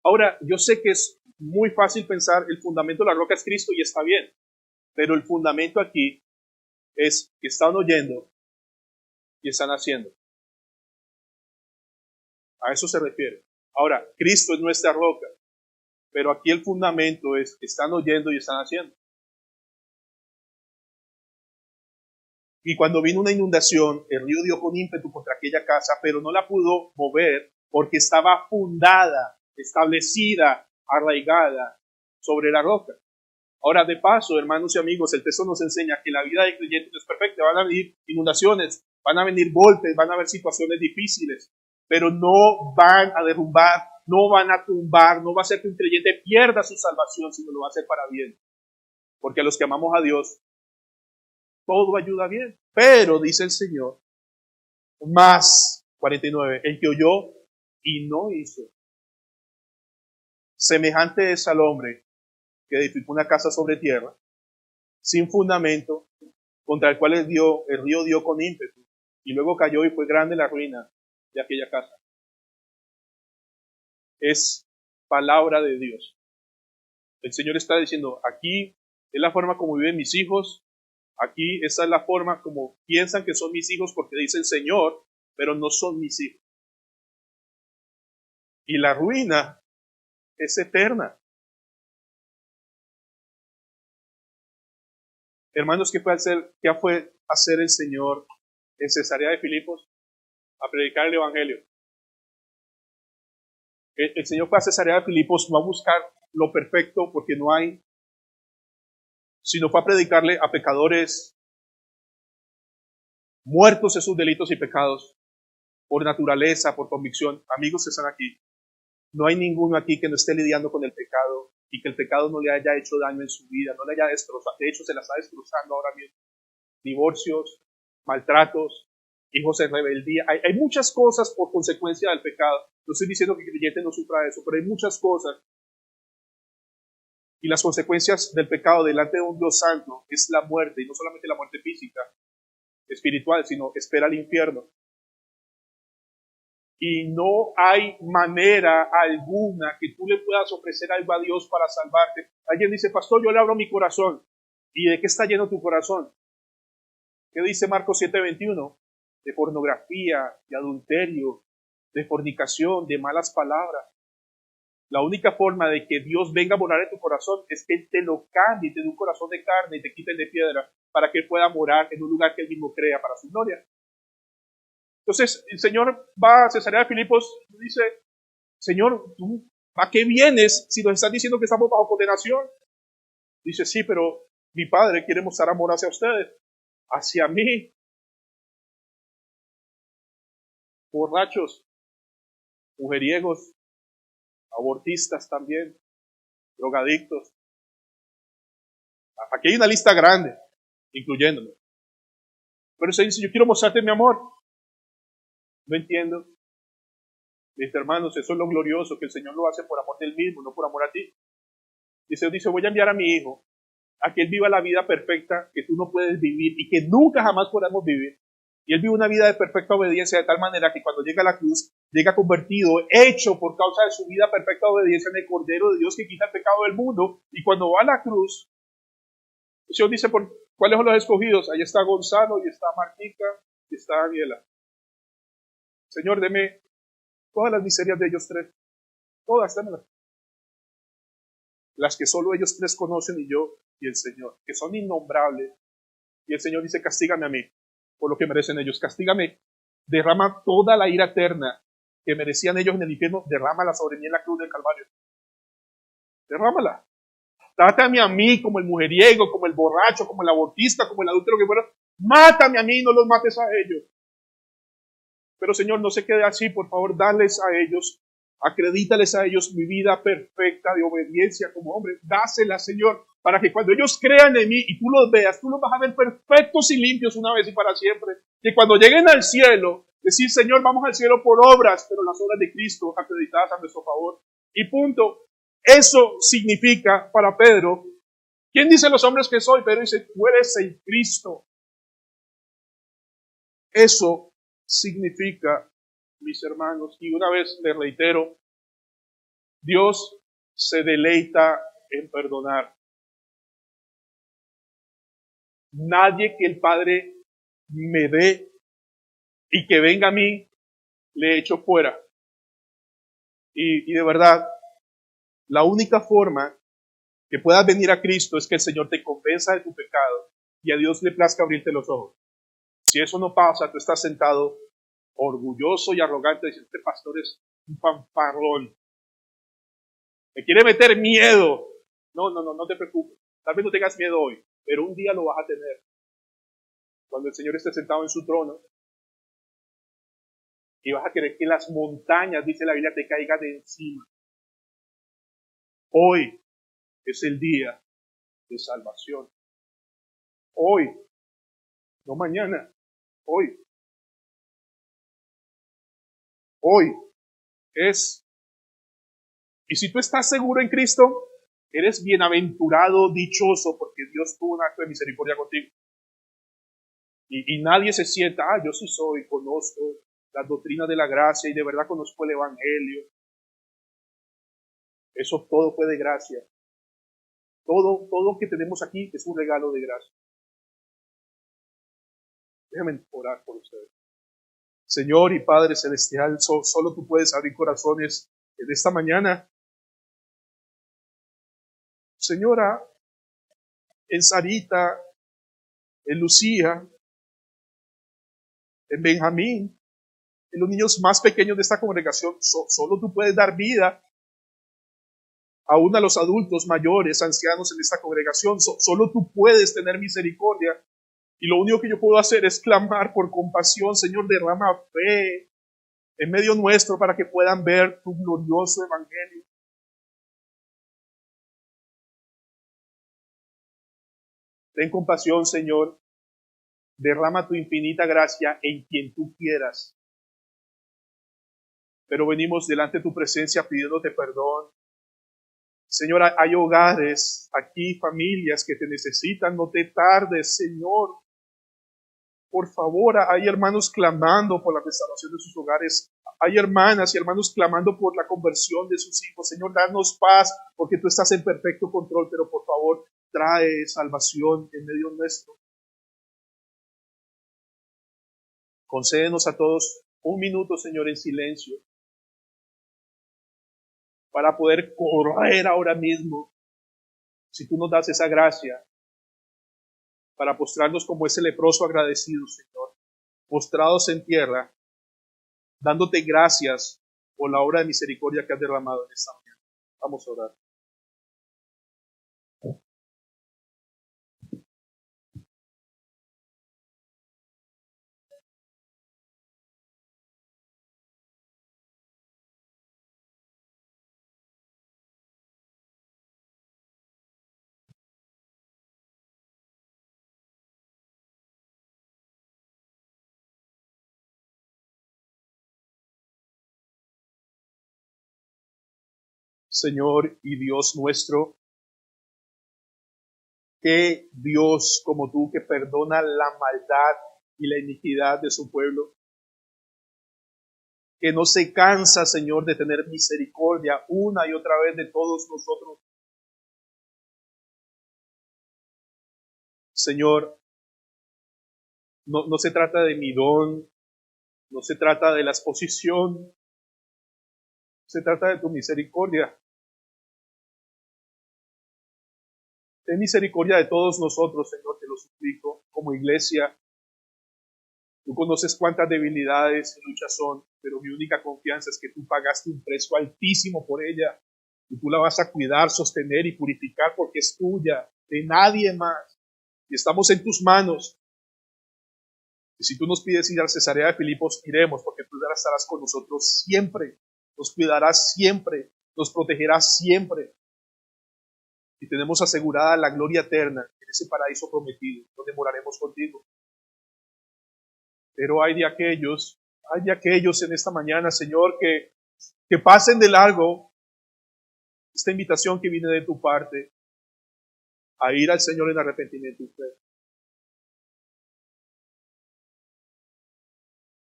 Ahora, yo sé que es muy fácil pensar el fundamento de la roca es Cristo y está bien, pero el fundamento aquí es que están oyendo y están haciendo. A eso se refiere. Ahora, Cristo es nuestra roca, pero aquí el fundamento es que están oyendo y están haciendo. Y cuando vino una inundación, el río dio con ímpetu contra aquella casa, pero no la pudo mover porque estaba fundada, establecida, arraigada sobre la roca. Ahora, de paso, hermanos y amigos, el texto nos enseña que la vida de creyentes no es perfecta. Van a venir inundaciones, van a venir golpes, van a haber situaciones difíciles, pero no van a derrumbar, no van a tumbar, no va a ser que un creyente pierda su salvación, sino lo va a hacer para bien. Porque a los que amamos a Dios, todo ayuda bien. Pero, dice el Señor, más, 49, el que oyó y no hizo. Semejante es al hombre que edificó una casa sobre tierra, sin fundamento, contra el cual el río dio con ímpetu, y luego cayó y fue grande la ruina de aquella casa. Es palabra de Dios. El Señor está diciendo, aquí es la forma como viven mis hijos, aquí esa es la forma como piensan que son mis hijos porque dice el Señor, pero no son mis hijos. Y la ruina es eterna. Hermanos, ¿qué fue hacer el Señor en Cesarea de Filipos? A predicar el Evangelio. El Señor fue a Cesarea de Filipos no a buscar lo perfecto porque no hay, sino fue a predicarle a pecadores muertos en sus delitos y pecados, por naturaleza, por convicción. Amigos que están aquí, no hay ninguno aquí que no esté lidiando con el pecado y que el pecado no le haya hecho daño en su vida, no le haya destrozado, de hecho se la está destrozando ahora mismo. Divorcios, maltratos, hijos en rebeldía. Hay muchas cosas por consecuencia del pecado. No estoy diciendo que el creyente no sufra eso, pero hay muchas cosas. Y las consecuencias del pecado delante de un Dios santo es la muerte, y no solamente la muerte física, espiritual, sino espera al infierno. Y no hay manera alguna que tú le puedas ofrecer algo a Dios para salvarte. Alguien dice, pastor, yo le abro mi corazón. ¿Y de qué está lleno tu corazón? ¿Qué dice Marcos 7:21? De pornografía, de adulterio, de fornicación, de malas palabras. La única forma de que Dios venga a morar en tu corazón es que Él te lo cambie, te dé un corazón de carne y te quite de piedra para que Él pueda morar en un lugar que Él mismo crea para su gloria. Entonces, el Señor va a Cesarea de Filipos y dice, Señor, ¿tú a qué vienes si nos estás diciendo que estamos bajo condenación? Dice, sí, pero mi Padre quiere mostrar amor hacia ustedes, hacia mí. Borrachos, mujeriegos, abortistas también, drogadictos. Aquí hay una lista grande, incluyéndome. Pero se dice, yo quiero mostrarte mi amor. No entiendo. Mis hermanos, eso es lo glorioso, que el Señor lo hace por amor del mismo, no por amor a ti. Y el Señor dice, voy a enviar a mi Hijo a que Él viva la vida perfecta que tú no puedes vivir y que nunca jamás podamos vivir. Y Él vive una vida de perfecta obediencia de tal manera que cuando llega a la cruz, llega convertido, hecho por causa de su vida perfecta obediencia en el Cordero de Dios que quita el pecado del mundo. Y cuando va a la cruz, el Señor dice, ¿cuáles son los escogidos? Ahí está Gonzalo, y está Martica, y está Daniela. Señor, deme todas las miserias de ellos tres. Todas, démelas. Las que solo ellos tres conocen y yo y el Señor, que son innombrables. Y el Señor dice, castígame a mí por lo que merecen ellos. Castígame, derrama toda la ira eterna que merecían ellos en el infierno, derrámala sobre mí en la cruz del Calvario. Derrámala. Trátame a mí como el mujeriego, como el borracho, como el abortista, como el adúltero que fuera. Mátame a mí, no los mates a ellos. Pero Señor, no se quede así, por favor, dales a ellos, acredítales a ellos mi vida perfecta de obediencia como hombre. Dásela, Señor, para que cuando ellos crean en mí y tú los veas, tú los vas a ver perfectos y limpios una vez y para siempre. Que cuando lleguen al cielo, decir, Señor, vamos al cielo por obras, pero las obras de Cristo acreditadas a nuestro favor. Y punto. Eso significa para Pedro, ¿quién dice los hombres que soy? Pedro dice, tú eres el Cristo. Eso significa, mis hermanos, y una vez les reitero, Dios se deleita en perdonar. Nadie que el Padre me dé y que venga a mí, le echo fuera. Y de verdad, la única forma que puedas venir a Cristo es que el Señor te convenza de tu pecado y a Dios le plazca abrirte los ojos. Si eso no pasa, tú estás sentado orgulloso y arrogante diciendo, este pastor es un fanfarrón. Me quiere meter miedo. No te preocupes. Tal vez no tengas miedo hoy, pero un día lo vas a tener. Cuando el Señor esté sentado en su trono y vas a querer que las montañas, dice la Biblia, te caigan de encima. Hoy es el día de salvación. Hoy, no mañana, hoy. Hoy es. Y si tú estás seguro en Cristo, eres bienaventurado, dichoso, porque Dios tuvo un acto de misericordia contigo. Y nadie se sienta, yo sí soy, conozco las doctrinas de la gracia y de verdad conozco el Evangelio. Eso todo fue de gracia. Todo que tenemos aquí es un regalo de gracia. Déjame orar por ustedes. Señor y Padre Celestial, solo tú puedes abrir corazones en esta mañana. Señora, en Sarita, en Lucía, en Benjamín, en los niños más pequeños de esta congregación, solo tú puedes dar vida aún a los adultos mayores, ancianos en esta congregación. Solo tú puedes tener misericordia. Y lo único que yo puedo hacer es clamar por compasión. Señor, derrama fe en medio nuestro para que puedan ver tu glorioso evangelio. Ten compasión, Señor. Derrama tu infinita gracia en quien tú quieras. Pero venimos delante de tu presencia pidiéndote perdón. Señor, hay hogares aquí, familias que te necesitan. No te tardes, Señor. Por favor, hay hermanos clamando por la restauración de sus hogares. Hay hermanas y hermanos clamando por la conversión de sus hijos. Señor, danos paz, porque tú estás en perfecto control, pero por favor, trae salvación en medio nuestro. Concédenos a todos un minuto, Señor, en silencio, para poder correr ahora mismo, si tú nos das esa gracia, para postrarnos como ese leproso agradecido, Señor, postrados en tierra, dándote gracias por la obra de misericordia que has derramado en esta mañana. Vamos a orar. Señor y Dios nuestro, qué Dios como tú que perdona la maldad y la iniquidad de su pueblo, que no se cansa, Señor, de tener misericordia una y otra vez de todos nosotros. Señor, no se trata de mi don, no se trata de la exposición, se trata de tu misericordia. Ten misericordia de todos nosotros, Señor, te lo suplico, como iglesia. Tú conoces cuántas debilidades y luchas son, pero mi única confianza es que tú pagaste un precio altísimo por ella y tú la vas a cuidar, sostener y purificar porque es tuya, de nadie más. Y estamos en tus manos. Y si tú nos pides ir a Cesarea de Filipos, iremos porque tú estarás con nosotros siempre, nos cuidarás siempre, nos protegerás siempre. Y tenemos asegurada la gloria eterna en ese paraíso prometido, donde moraremos contigo. Pero hay de aquellos en esta mañana, Señor, que pasen de largo esta invitación que viene de tu parte a ir al Señor en arrepentimiento y fe.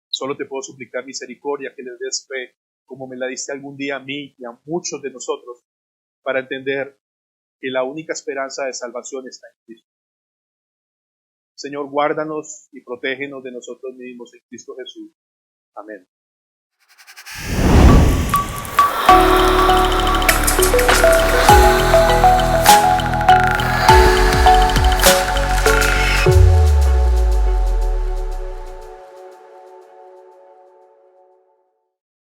Solo te puedo suplicar misericordia, que les des fe, como me la diste algún día a mí y a muchos de nosotros, para entender que la única esperanza de salvación está en Cristo. Señor, guárdanos y protégenos de nosotros mismos en Cristo Jesús. Amén.